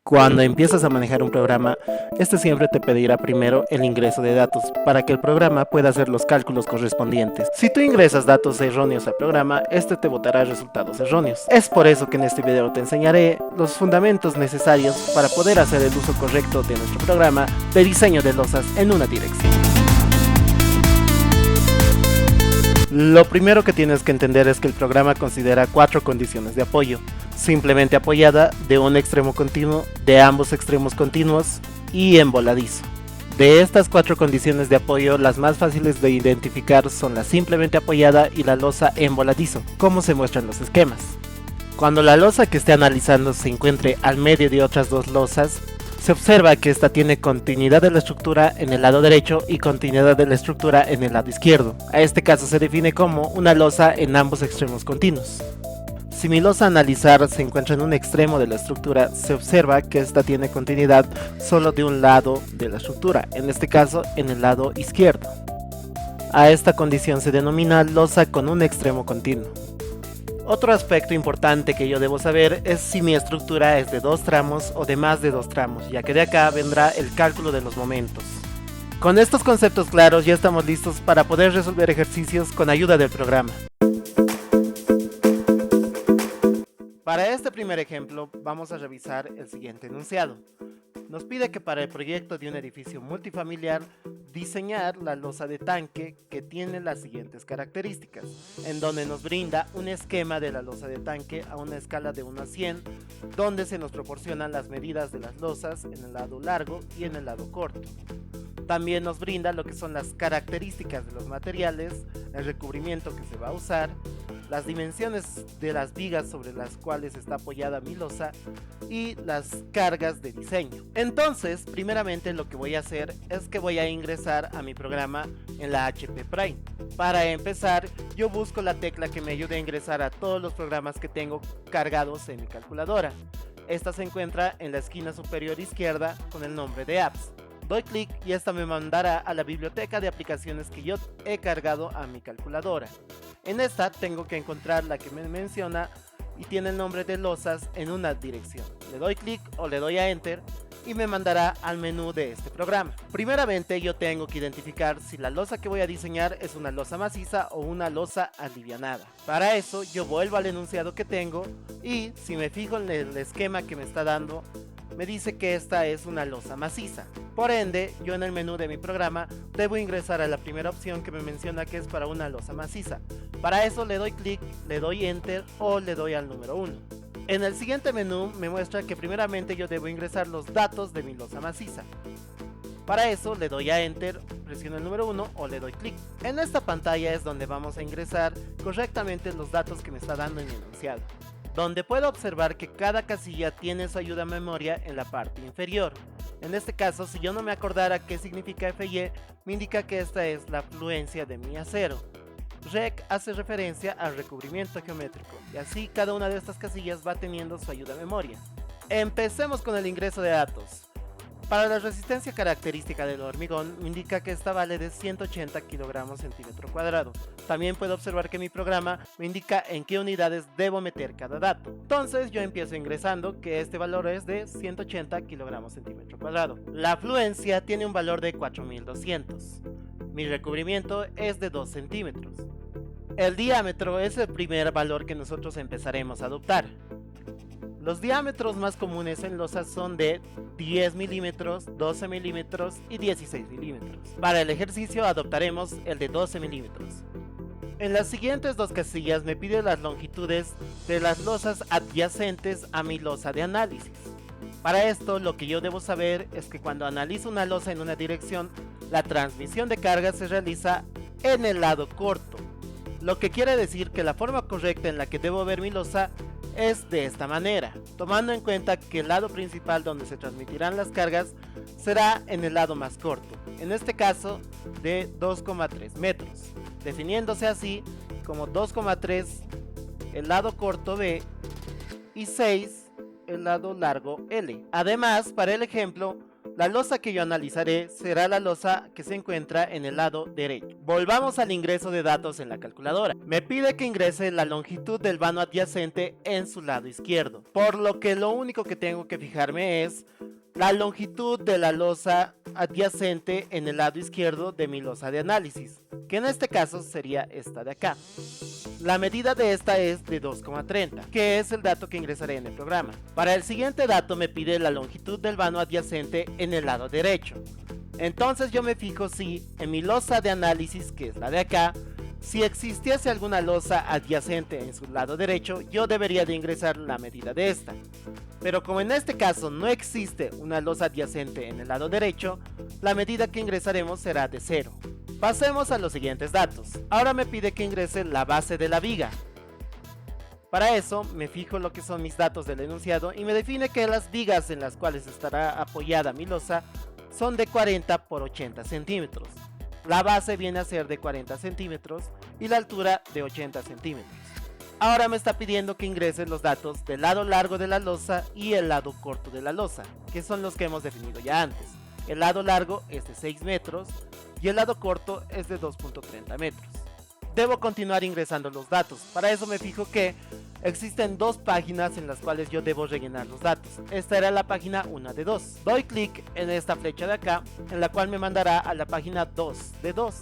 Cuando empiezas a manejar un programa, este siempre te pedirá primero el ingreso de datos para que el programa pueda hacer los cálculos correspondientes. Si tú ingresas datos erróneos al programa, este te botará resultados erróneos. Es por eso que en este video te enseñaré los fundamentos necesarios para poder hacer el uso correcto de nuestro programa de diseño de losas en una dirección. Lo primero que tienes que entender es que el programa considera 4 condiciones de apoyo: simplemente apoyada, de un extremo continuo, de ambos extremos continuos y en voladizo. De estas 4 condiciones de apoyo, las más fáciles de identificar son la simplemente apoyada y la losa en voladizo, como se muestra en los esquemas. Cuando la losa que esté analizando se encuentre al medio de otras 2 losas, se observa que esta tiene continuidad de la estructura en el lado derecho y continuidad de la estructura en el lado izquierdo. A este caso se define como una losa en ambos extremos continuos. Si mi losa a analizar se encuentra en un extremo de la estructura, se observa que esta tiene continuidad solo de un lado de la estructura, en este caso en el lado izquierdo. A esta condición se denomina losa con un extremo continuo. Otro aspecto importante que yo debo saber es si mi estructura es de 2 tramos o de más de 2 tramos, ya que de acá vendrá el cálculo de los momentos. Con estos conceptos claros ya estamos listos para poder resolver ejercicios con ayuda del programa. Para este primer ejemplo vamos a revisar el siguiente enunciado. Nos pide que para el proyecto de un edificio multifamiliar diseñar la losa de tanque que tiene las siguientes características, en donde nos brinda un esquema de la losa de tanque a una escala de 1 a 100, donde se nos proporcionan las medidas de las losas en el lado largo y en el lado corto. También nos brinda lo que son las características de los materiales, el recubrimiento que se va a usar, las dimensiones de las vigas sobre las cuales está apoyada mi losa y las cargas de diseño. Entonces, primeramente lo que voy a hacer es que voy a ingresar a mi programa en la HP Prime. Para empezar, yo busco la tecla que me ayude a ingresar a todos los programas que tengo cargados en mi calculadora. Esta se encuentra en la esquina superior izquierda con el nombre de Apps. Doy clic y esta me mandará a la biblioteca de aplicaciones que yo he cargado a mi calculadora. En esta tengo que encontrar la que me menciona y tiene el nombre de losas en una dirección. Le doy clic o le doy a Enter y me mandará al menú de este programa. Primeramente yo tengo que identificar si la losa que voy a diseñar es una losa maciza o una losa alivianada. Para eso yo vuelvo al enunciado que tengo y si me fijo en el esquema que me está dando, me dice que esta es una losa maciza. Por ende, yo en el menú de mi programa debo ingresar a la primera opción que me menciona que es para una losa maciza. Para eso le doy clic, le doy Enter o le doy al número 1. En el siguiente menú me muestra que primeramente yo debo ingresar los datos de mi losa maciza. Para eso le doy a Enter, presiono el número 1 o le doy clic. En esta pantalla es donde vamos a ingresar correctamente los datos que me está dando en mi enunciado, donde puedo observar que cada casilla tiene su ayuda a memoria en la parte inferior. En este caso, si yo no me acordara qué significa FY, me indica que esta es la fluencia de mi acero. Rec hace referencia al recubrimiento geométrico, y así cada una de estas casillas va teniendo su ayuda a memoria. Empecemos con el ingreso de datos. Para la resistencia característica del hormigón, me indica que esta vale de 180 kg centímetro cuadrado. También puedo observar que mi programa me indica en qué unidades debo meter cada dato. Entonces yo empiezo ingresando que este valor es de 180 kg centímetro cuadrado. La fluencia tiene un valor de 4200. Mi recubrimiento es de 2 centímetros. El diámetro es el primer valor que nosotros empezaremos a adoptar. Los diámetros más comunes en losas son de 10 milímetros, 12 milímetros y 16 milímetros. Para el ejercicio adoptaremos el de 12 milímetros. En las siguientes 2 casillas me pide las longitudes de las losas adyacentes a mi losa de análisis. Para esto lo que yo debo saber es que cuando analizo una losa en una dirección, la transmisión de carga se realiza en el lado corto, lo que quiere decir que la forma correcta en la que debo ver mi losa es de esta manera, tomando en cuenta que el lado principal donde se transmitirán las cargas será en el lado más corto, en este caso de 2,3 metros, definiéndose así como 2,3 el lado corto B y 6 el lado largo L. Además, para el ejemplo, La losa que yo analizaré será la losa que se encuentra en el lado derecho. Volvamos al ingreso de datos en la calculadora. Me pide que ingrese la longitud del vano adyacente en su lado izquierdo, por lo que lo único que tengo que fijarme es la longitud de la losa adyacente en el lado izquierdo de mi losa de análisis, que en este caso sería esta de acá. La medida de esta es de 2,30, que es el dato que ingresaré en el programa. Para el siguiente dato me pide la longitud del vano adyacente en el lado derecho. Entonces yo me fijo si en mi losa de análisis, que es la de acá, si existiese alguna losa adyacente en su lado derecho, yo debería de ingresar la medida de esta. Pero como en este caso no existe una losa adyacente en el lado derecho, la medida que ingresaremos será de 0. Pasemos a los siguientes datos. Ahora me pide que ingrese la base de la viga. Para eso me fijo lo que son mis datos del enunciado y me define que las vigas en las cuales estará apoyada mi losa son de 40 por 80 centímetros. La base viene a ser de 40 centímetros y la altura de 80 centímetros. Ahora me está pidiendo que ingrese los datos del lado largo de la losa y el lado corto de la losa, que son los que hemos definido ya antes. El lado largo es de 6 metros y el lado corto es de 2.30 metros. Debo continuar ingresando los datos. Para eso me fijo que existen dos páginas en las cuales yo debo rellenar los datos. Esta era la página 1 de 2. Doy clic en esta flecha de acá, en la cual me mandará a la página 2 de 2.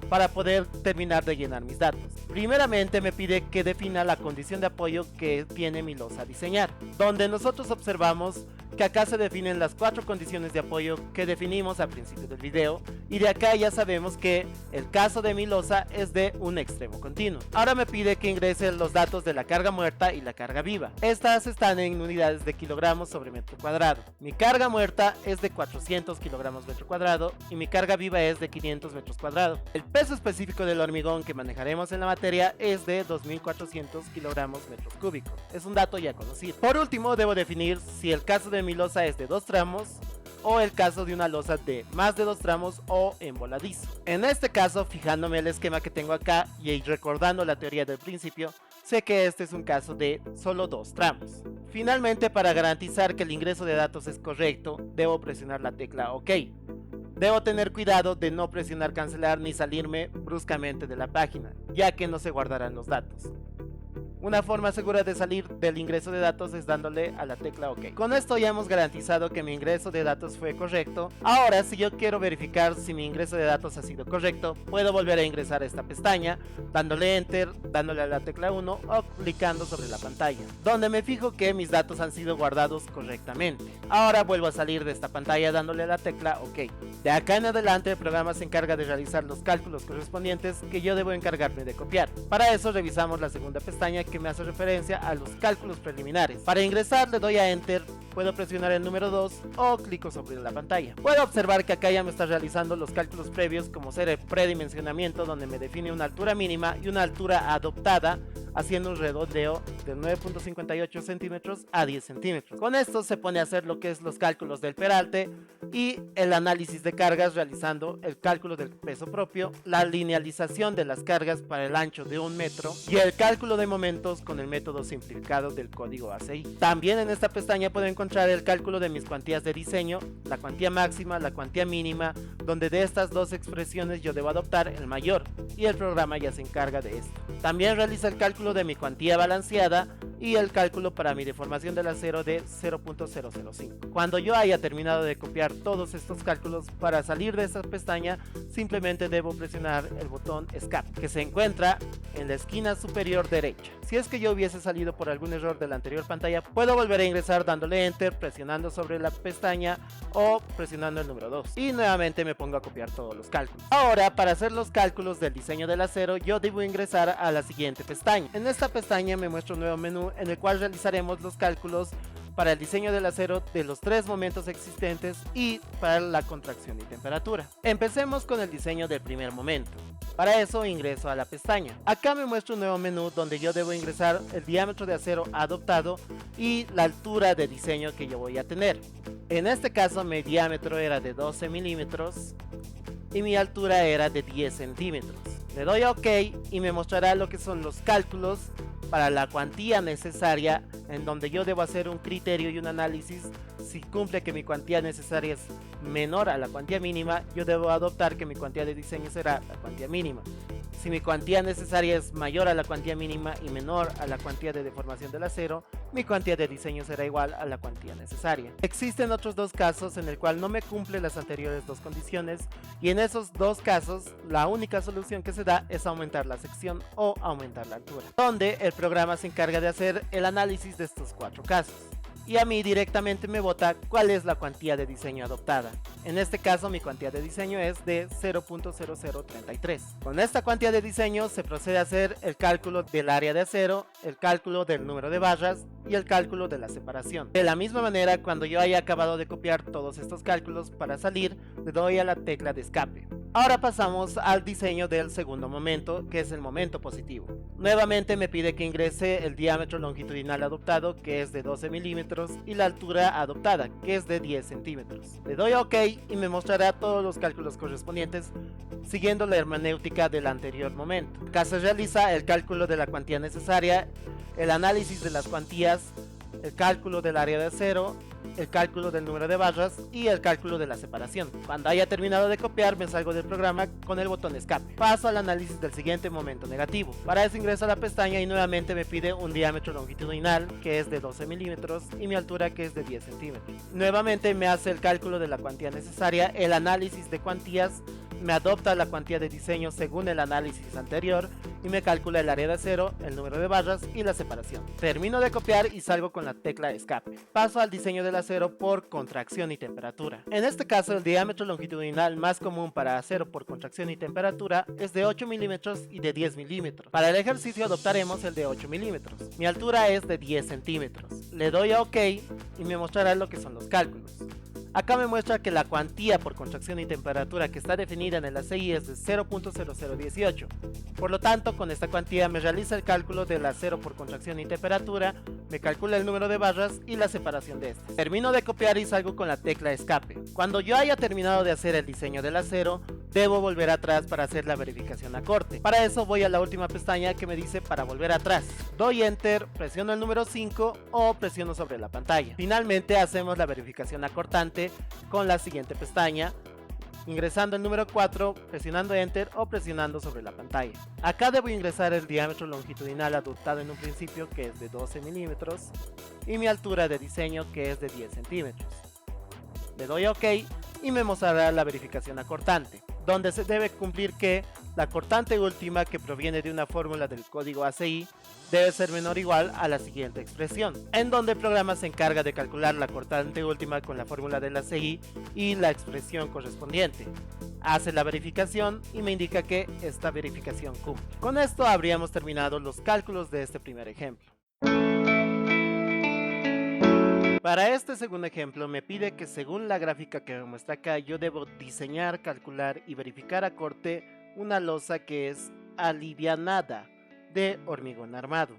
Para poder terminar de llenar mis datos. Primeramente me pide que defina la condición de apoyo que tiene mi losa a diseñar, donde nosotros observamos que acá se definen las 4 condiciones de apoyo que definimos al principio del video, y de acá ya sabemos que el caso de mi losa es de un extremo continuo. Ahora me pide que ingrese los datos de la carga muerta y la carga viva. Estas están en unidades de kilogramos sobre metro cuadrado. Mi carga muerta es de 400 kilogramos metro cuadrado y mi carga viva es de 500 metros cuadrados. El peso específico del hormigón que manejaremos en la materia es de 2400 kilogramos metros cúbicos. Es un dato ya conocido. Por último, debo definir si el caso de mi losa es de 2 tramos o el caso de una losa de más de 2 tramos o en voladizo. En este caso, fijándome el esquema que tengo acá y recordando la teoría del principio, sé que este es un caso de solo 2 tramos. Finalmente, para garantizar que el ingreso de datos es correcto, debo presionar la tecla OK. Debo tener cuidado de no presionar cancelar ni salirme bruscamente de la página, ya que no se guardarán los datos. Una forma segura de salir del ingreso de datos es dándole a la tecla OK. Con esto ya hemos garantizado que mi ingreso de datos fue correcto. Ahora, si yo quiero verificar si mi ingreso de datos ha sido correcto, puedo volver a ingresar a esta pestaña, dándole Enter, dándole a la tecla 1 o clicando sobre la pantalla, donde me fijo que mis datos han sido guardados correctamente. Ahora vuelvo a salir de esta pantalla dándole a la tecla OK. De acá en adelante el programa se encarga de realizar los cálculos correspondientes que yo debo encargarme de copiar. Para eso revisamos la segunda pestaña que me hace referencia a los cálculos preliminares. Para ingresar le doy a Enter, puedo presionar el número 2 o clico sobre la pantalla. Puedo observar que acá ya me está realizando los cálculos previos, como ser el predimensionamiento, donde me define una altura mínima y una altura adoptada, haciendo un redondeo de 9.58 centímetros a 10 centímetros. Con esto se pone a hacer lo que es los cálculos del peralte y el análisis de cargas, realizando el cálculo del peso propio, la linealización de las cargas para el ancho de 1 metro y el cálculo de momentos con el método simplificado del código ACI. También en esta pestaña puedo encontrar el cálculo de mis cuantías de diseño, la cuantía máxima, la cuantía mínima, donde de estas dos expresiones yo debo adoptar el mayor y el programa ya se encarga de esto. También realiza el cálculo de mi cuantía balanceada y el cálculo para mi deformación del acero de 0.005. Cuando yo haya terminado de copiar todos estos cálculos, para salir de esta pestaña simplemente debo presionar el botón Escape, que se encuentra en la esquina superior derecha. Si es que yo hubiese salido por algún error de la anterior pantalla, puedo volver a ingresar dándole Enter, presionando sobre la pestaña o presionando el número 2 y nuevamente me pongo a copiar todos los cálculos. Ahora, para hacer los cálculos del diseño del acero, yo debo ingresar a la siguiente pestaña. En esta pestaña me muestra un nuevo menú en el cual realizaremos los cálculos para el diseño del acero de los 3 momentos existentes y para la contracción y temperatura. Empecemos con el diseño del primer momento. Para eso ingreso a la pestaña. Acá me muestra un nuevo menú donde yo debo ingresar el diámetro de acero adoptado y la altura de diseño que yo voy a tener. En este caso mi diámetro era de 12 milímetros y mi altura era de 10 centímetros. Le doy a OK y me mostrará lo que son los cálculos para la cuantía necesaria, en donde yo debo hacer un criterio y un análisis. Si cumple que mi cuantía necesaria es menor a la cuantía mínima, yo debo adoptar que mi cuantía de diseño será la cuantía mínima. Si mi cuantía necesaria es mayor a la cuantía mínima y menor a la cuantía de deformación del acero, mi cuantía de diseño será igual a la cuantía necesaria. Existen otros dos casos en el cual no me cumple las anteriores dos condiciones, y en esos dos casos la única solución que se da es aumentar la sección o aumentar la altura, donde el programa se encarga de hacer el análisis de estos cuatro casos. Y a mí directamente me bota cuál es la cuantía de diseño adoptada. En este caso mi cuantía de diseño es de 0.0033. Con esta cuantía de diseño se procede a hacer el cálculo del área de acero, el cálculo del número de barras y el cálculo de la separación. De la misma manera, cuando yo haya acabado de copiar todos estos cálculos, para salir le doy a la tecla de escape. Ahora pasamos al diseño del segundo momento, que es el momento positivo. Nuevamente me pide que ingrese el diámetro longitudinal adoptado, que es de 12 milímetros, y la altura adoptada, que es de 10 centímetros. Le doy a OK y me mostrará todos los cálculos correspondientes, siguiendo la hermenéutica del anterior momento. Acá se realiza el cálculo de la cuantía necesaria, el análisis de las cuantías, el cálculo del área de acero, el cálculo del número de barras y el cálculo de la separación. Cuando haya terminado de copiar, me salgo del programa con el botón escape. Paso al análisis del siguiente momento negativo. Para eso ingreso a la pestaña y nuevamente me pide un diámetro longitudinal, que es de 12 milímetros, y mi altura, que es de 10 centímetros. Nuevamente me hace el cálculo de la cuantía necesaria, el análisis de cuantías, me adopta la cuantía de diseño según el análisis anterior y me calcula el área de acero, el número de barras y la separación. Termino de copiar y salgo con la tecla escape. Paso al diseño del acero por contracción y temperatura. En este caso, el diámetro longitudinal más común para acero por contracción y temperatura es de 8 milímetros y de 10 milímetros. Para el ejercicio adoptaremos el de 8 milímetros. Mi altura es de 10 centímetros. Le doy a OK y me mostrará lo que son los cálculos. Acá me muestra que la cuantía por contracción y temperatura que está definida en el ACI es de 0.0018. Por lo tanto, con esta cuantía me realiza el cálculo del acero por contracción y temperatura, me calcula el número de barras y la separación de estas. Termino de copiar y salgo con la tecla escape. Cuando yo haya terminado de hacer el diseño del acero, debo volver atrás para hacer la verificación a corte. Para eso voy a la última pestaña que me dice para volver atrás. Doy Enter, presiono el número 5 o presiono sobre la pantalla. Finalmente hacemos la verificación acortante con la siguiente pestaña, ingresando el número 4, presionando Enter o presionando sobre la pantalla. Acá debo ingresar el diámetro longitudinal adoptado en un principio, que es de 12 milímetros, y mi altura de diseño, que es de 10 centímetros. Le doy a OK y me mostrará la verificación acortante, donde se debe cumplir que la cortante última, que proviene de una fórmula del código ACI, debe ser menor o igual a la siguiente expresión, en donde el programa se encarga de calcular la cortante última con la fórmula del ACI y la expresión correspondiente. Hace la verificación y me indica que esta verificación cumple. Con esto habríamos terminado los cálculos de este primer ejemplo. Para este segundo ejemplo me pide que, según la gráfica que me muestra acá, yo debo diseñar, calcular y verificar a corte una losa que es alivianada de hormigón armado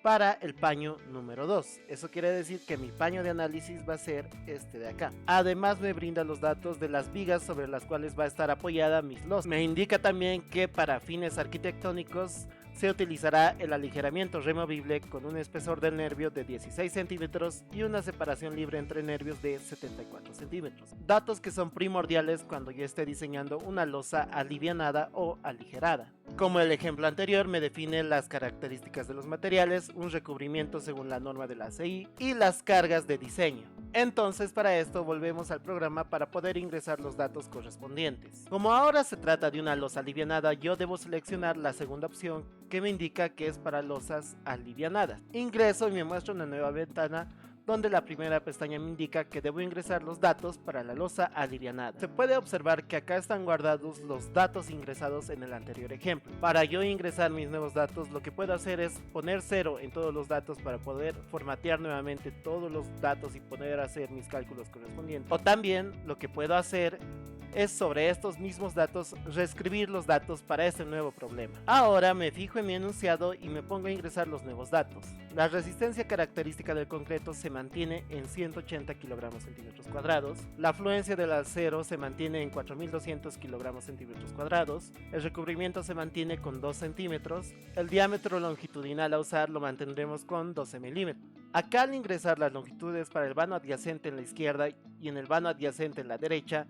para el paño número 2. Eso quiere decir que mi paño de análisis va a ser este de acá. Además me brinda los datos de las vigas sobre las cuales va a estar apoyada mis losas. Me indica también que para fines arquitectónicos se utilizará el aligeramiento removible con un espesor del nervio de 16 centímetros y una separación libre entre nervios de 74 centímetros. Datos que son primordiales cuando yo esté diseñando una losa alivianada o aligerada. Como el ejemplo anterior, me define las características de los materiales, un recubrimiento según la norma de la ACI y las cargas de diseño. Entonces, para esto volvemos al programa para poder ingresar los datos correspondientes. Como ahora se trata de una losa alivianada, yo debo seleccionar la segunda opción, que me indica que es para losas alivianadas. Ingreso y me muestra una nueva ventana donde la primera pestaña me indica que debo ingresar los datos para la losa alivianada. Se puede observar que acá están guardados los datos ingresados en el anterior ejemplo. Para yo ingresar mis nuevos datos, lo que puedo hacer es poner 0 en todos los datos para poder formatear nuevamente todos los datos y poder hacer mis cálculos correspondientes. O también lo que puedo hacer es sobre estos mismos datos reescribir los datos para este nuevo problema. Ahora me fijo en mi enunciado y me pongo a ingresar los nuevos datos. La resistencia característica del concreto se mantiene en 180 kilogramos centímetros cuadrados, la afluencia del acero se mantiene en 4200 kilogramos centímetros cuadrados, el recubrimiento se mantiene con 2 centímetros, el diámetro longitudinal a usar lo mantendremos con 12 milímetros. Acá, al ingresar las longitudes para el vano adyacente en la izquierda y en el vano adyacente en la derecha,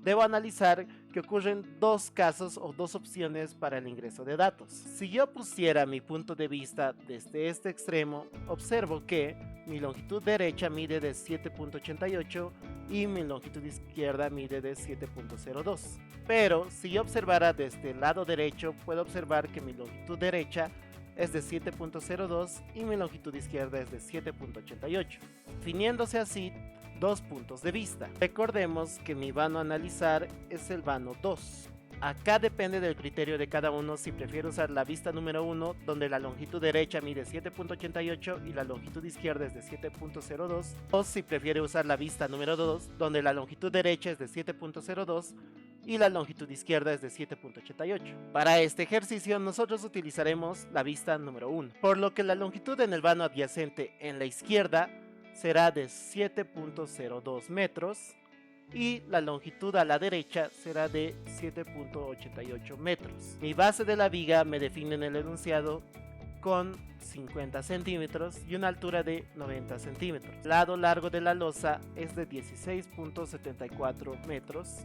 debo analizar que ocurren dos casos o dos opciones para el ingreso de datos. Si yo pusiera mi punto de vista desde este extremo, observo que mi longitud derecha mide de 7.88 y mi longitud izquierda mide de 7.02. Pero si yo observara desde el lado derecho, puedo observar que mi longitud derecha es de 7.02 y mi longitud izquierda es de 7.88, definiéndose así dos puntos de vista. Recordemos que mi vano a analizar es el vano 2. Acá depende del criterio de cada uno si prefiere usar la vista número 1, donde la longitud derecha mide 7.88 y la longitud izquierda es de 7.02, o si prefiere usar la vista número 2, donde la longitud derecha es de 7.02 y la longitud izquierda es de 7.88. Para este ejercicio nosotros utilizaremos la vista número 1, por lo que la longitud en el vano adyacente en la izquierda será de 7.02 metros y la longitud a la derecha será de 7.88 metros. Mi base de la viga me define en el enunciado con 50 centímetros y una altura de 90 centímetros. El lado largo de la losa es de 16.74 metros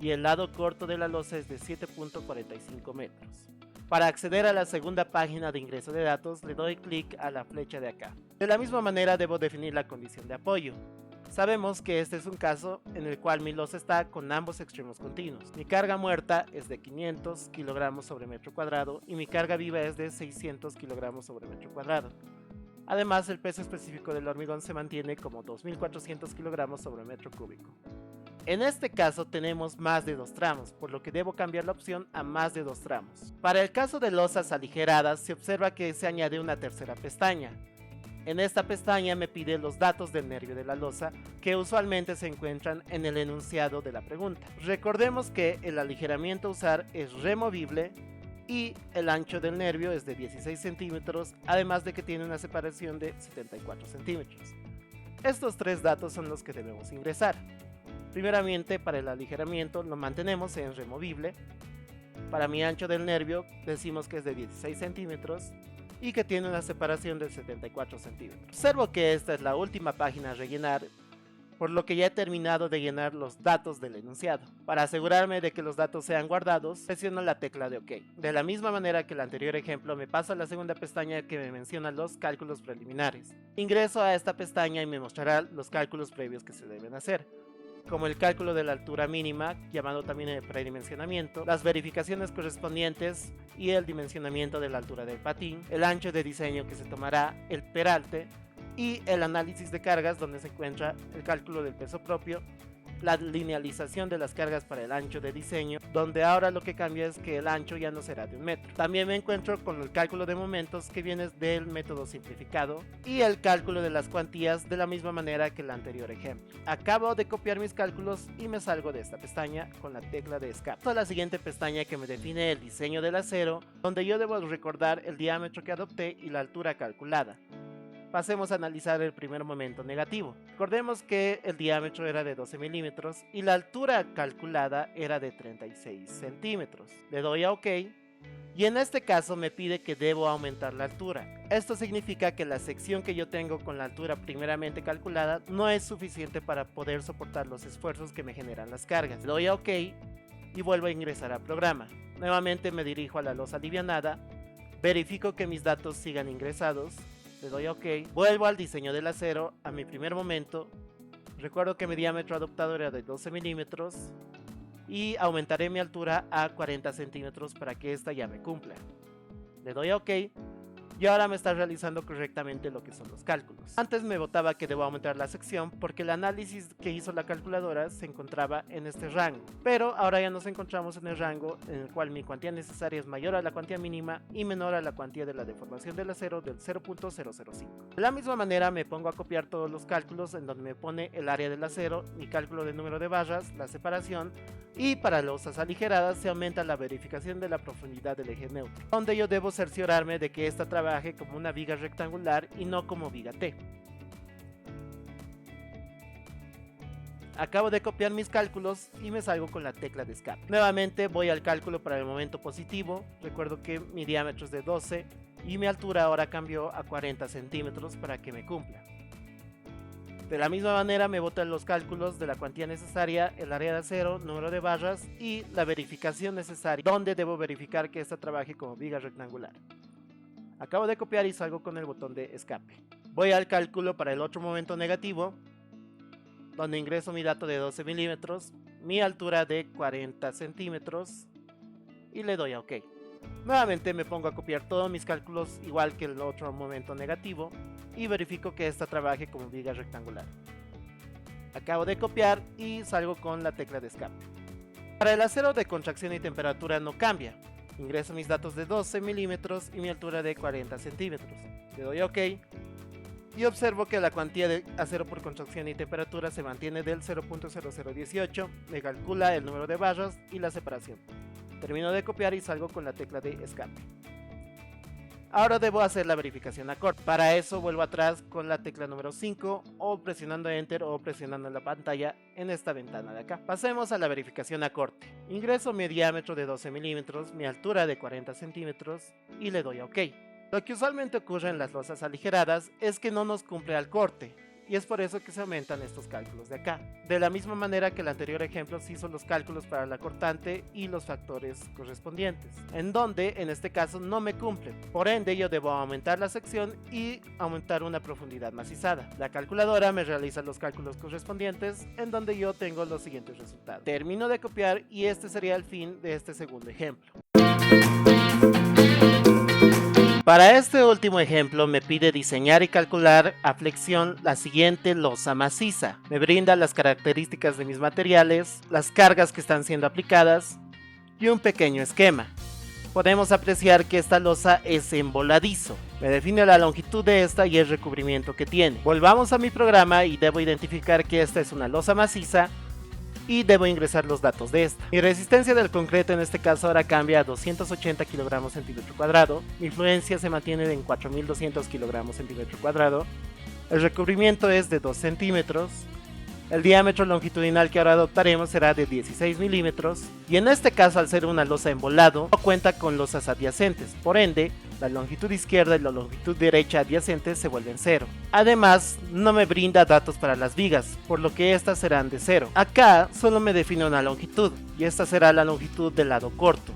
y el lado corto de la losa es de 7.45 metros. Para acceder a la segunda página de ingreso de datos, le doy clic a la flecha de acá. De la misma manera debo definir la condición de apoyo. Sabemos que este es un caso en el cual mi losa está con ambos extremos continuos. Mi carga muerta es de 500 kilogramos sobre metro cuadrado y mi carga viva es de 600 kilogramos sobre metro cuadrado. Además, el peso específico del hormigón se mantiene como 2400 kilogramos sobre metro cúbico. En este caso tenemos más de 2 tramos, por lo que debo cambiar la opción a más de 2 tramos. Para el caso de losas aligeradas se observa que se añade una tercera pestaña. En esta pestaña me pide los datos del nervio de la losa, que usualmente se encuentran en el enunciado de la pregunta. Recordemos que el aligeramiento a usar es removible y el ancho del nervio es de 16 centímetros, además de que tiene una separación de 74 centímetros. Estos tres datos son los que debemos ingresar. Primeramente, para el aligeramiento lo mantenemos en removible. Para mi ancho del nervio decimos que es de 16 centímetros y que tiene una separación de 74 centímetros. Observo que esta es la última página a rellenar, por lo que ya he terminado de llenar los datos del enunciado. Para asegurarme de que los datos sean guardados, presiono la tecla de OK. De la misma manera que el anterior ejemplo, me paso a la segunda pestaña que me menciona los cálculos preliminares. Ingreso a esta pestaña y me mostrará los cálculos previos que se deben hacer, como el cálculo de la altura mínima, llamado también el predimensionamiento, las verificaciones correspondientes y el dimensionamiento de la altura del patín, el ancho de diseño que se tomará, el peralte y el análisis de cargas, donde se encuentra el cálculo del peso propio, la linealización de las cargas para el ancho de diseño, donde ahora lo que cambia es que el ancho ya no será de 1 metro. También me encuentro con el cálculo de momentos, que viene del método simplificado, y el cálculo de las cuantías de la misma manera que el anterior ejemplo. Acabo de copiar mis cálculos y me salgo de esta pestaña con la tecla de escape. Paso a la siguiente pestaña que me define el diseño del acero, donde yo debo recordar el diámetro que adopté y la altura calculada. Pasemos a analizar el primer momento negativo. Recordemos que el diámetro era de 12 milímetros y la altura calculada era de 36 centímetros. Le doy a OK y en este caso me pide que debo aumentar la altura. Esto significa que la sección que yo tengo con la altura primeramente calculada no es suficiente para poder soportar los esfuerzos que me generan las cargas. Le doy a OK y vuelvo a ingresar al programa. Nuevamente me dirijo a la losa alivianada, verifico que mis datos sigan ingresados. Le doy a OK, vuelvo al diseño del acero, a mi primer momento. Recuerdo que mi diámetro adoptado era de 12 milímetros y aumentaré mi altura a 40 centímetros para que esta ya me cumpla. Le doy a OK y ahora me está realizando correctamente lo que son los cálculos. Antes me botaba que debo aumentar la sección porque el análisis que hizo la calculadora se encontraba en este rango, pero ahora ya nos encontramos en el rango en el cual mi cuantía necesaria es mayor a la cuantía mínima y menor a la cuantía de la deformación del acero del 0.005. De la misma manera me pongo a copiar todos los cálculos en donde me pone el área del acero, mi cálculo de número de barras, la separación, y para losas aligeradas se aumenta la verificación de la profundidad del eje neutro, donde yo debo cerciorarme de que esta trabaje como una viga rectangular y no como viga T. Acabo de copiar mis cálculos y me salgo con la tecla de escape. Nuevamente voy al cálculo para el momento positivo. Recuerdo que mi diámetro es de 12 y mi altura ahora cambió a 40 centímetros para que me cumpla. De la misma manera me botan los cálculos de la cuantía necesaria, el área de acero, número de barras y la verificación necesaria, donde debo verificar que esta trabaje como viga rectangular. Acabo de copiar y salgo con el botón de escape. Voy al cálculo para el otro momento negativo, donde ingreso mi dato de 12 milímetros, mi altura de 40 centímetros y le doy a OK. Nuevamente me pongo a copiar todos mis cálculos igual que el otro momento negativo y verifico que esta trabaje como viga rectangular. Acabo de copiar y salgo con la tecla de escape. Para el acero de contracción y temperatura no cambia. Ingreso mis datos de 12 milímetros y mi altura de 40 centímetros. Le doy a OK y observo que la cuantía de acero por contracción y temperatura se mantiene del 0.0018, me calcula el número de barras y la separación. Termino de copiar y salgo con la tecla de escape. Ahora debo hacer la verificación a corte. Para eso vuelvo atrás con la tecla número 5 o presionando Enter o presionando la pantalla en esta ventana de acá. Pasemos a la verificación a corte. Ingreso mi diámetro de 12 milímetros, mi altura de 40 centímetros y le doy a OK. Lo que usualmente ocurre en las losas aligeradas es que no nos cumple al corte, y es por eso que se aumentan estos cálculos de acá. De la misma manera que el anterior ejemplo se hizo los cálculos para la cortante y los factores correspondientes, en donde en este caso no me cumplen. Por ende yo debo aumentar la sección y aumentar una profundidad macizada. La calculadora me realiza los cálculos correspondientes en donde yo tengo los siguientes resultados. Termino de copiar y este sería el fin de este segundo ejemplo. Para este último ejemplo me pide diseñar y calcular a flexión la siguiente losa maciza. Me brinda las características de mis materiales, las cargas que están siendo aplicadas y un pequeño esquema. Podemos apreciar que esta losa es en voladizo. Me define la longitud de esta y el recubrimiento que tiene. Volvamos a mi programa y debo identificar que esta es una losa maciza y debo ingresar los datos de esta. Mi resistencia del concreto en este caso ahora cambia a 280 kg centímetro cuadrado, mi fluencia se mantiene en 4200 kg centímetro cuadrado, el recubrimiento es de 2 centímetros, el diámetro longitudinal que ahora adoptaremos será de 16 milímetros y en este caso al ser una losa en volado no cuenta con losas adyacentes, por ende la longitud izquierda y la longitud derecha adyacentes se vuelven 0. Además no me brinda datos para las vigas, por lo que estas serán de 0. Acá solo me define una longitud y esta será la longitud del lado corto,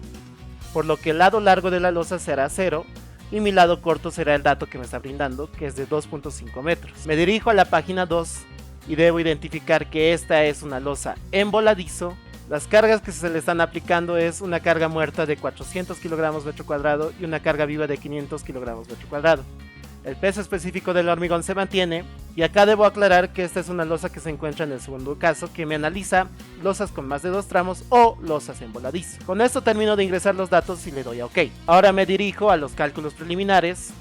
por lo que el lado largo de la losa será 0 y mi lado corto será el dato que me está brindando, que es de 2.5 metros. Me dirijo a la página 2 y debo identificar que esta es una losa en voladizo. Las cargas que se le están aplicando es una carga muerta de 400 kg metro cuadrado y una carga viva de 500 kg metro cuadrado. El peso específico del hormigón se mantiene y acá debo aclarar que esta es una losa que se encuentra en el segundo caso que me analiza losas con más de 2 tramos o losas en voladizo. Con esto termino de ingresar los datos y le doy a OK. Ahora me dirijo a los cálculos preliminares,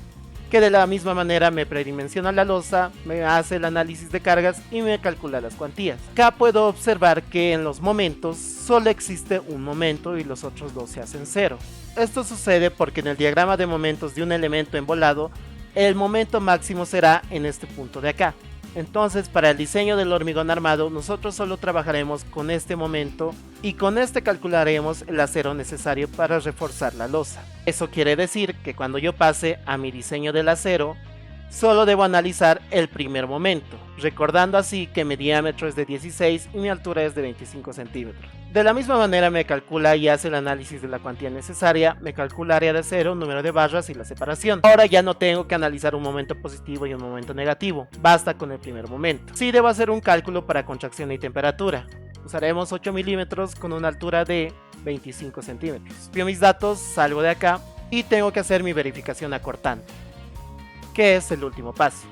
que de la misma manera me predimensiona la losa, me hace el análisis de cargas y me calcula las cuantías. Acá puedo observar que en los momentos solo existe un momento y los otros dos se hacen 0. Esto sucede porque en el diagrama de momentos de un elemento envolado, el momento máximo será en este punto de acá. Entonces para el diseño del hormigón armado nosotros solo trabajaremos con este momento y con este calcularemos el acero necesario para reforzar la losa. Eso quiere decir que cuando yo pase a mi diseño del acero solo debo analizar el primer momento, recordando así que mi diámetro es de 16 y mi altura es de 25 centímetros. De la misma manera me calcula y hace el análisis de la cuantía necesaria, me calcula área de acero, número de barras y la separación. Ahora ya no tengo que analizar un momento positivo y un momento negativo, basta con el primer momento. Sí debo hacer un cálculo para contracción y temperatura. Usaremos 8 milímetros con una altura de 25 centímetros. Copio mis datos, salgo de acá y tengo que hacer mi verificación acortante. que es el último paso.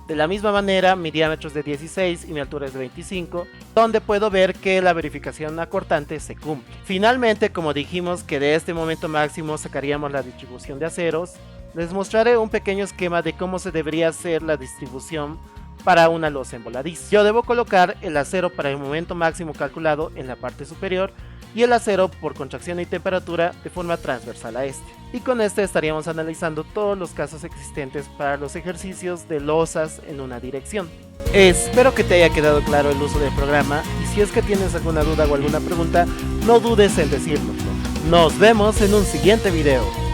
De la misma manera, mi diámetro es de 16 y mi altura es de 25, donde puedo ver que la verificación acortante se cumple. Finalmente, como dijimos que de este momento máximo sacaríamos la distribución de aceros, les mostraré un pequeño esquema de cómo se debería hacer la distribución para una losa en voladizo. Yo debo colocar el acero para el momento máximo calculado en la parte superior y el acero por contracción y temperatura de forma transversal a este. Y con este estaríamos analizando todos los casos existentes para los ejercicios de losas en una dirección. Espero que te haya quedado claro el uso del programa y si es que tienes alguna duda o alguna pregunta, no dudes en decírnoslo. Nos vemos en un siguiente video.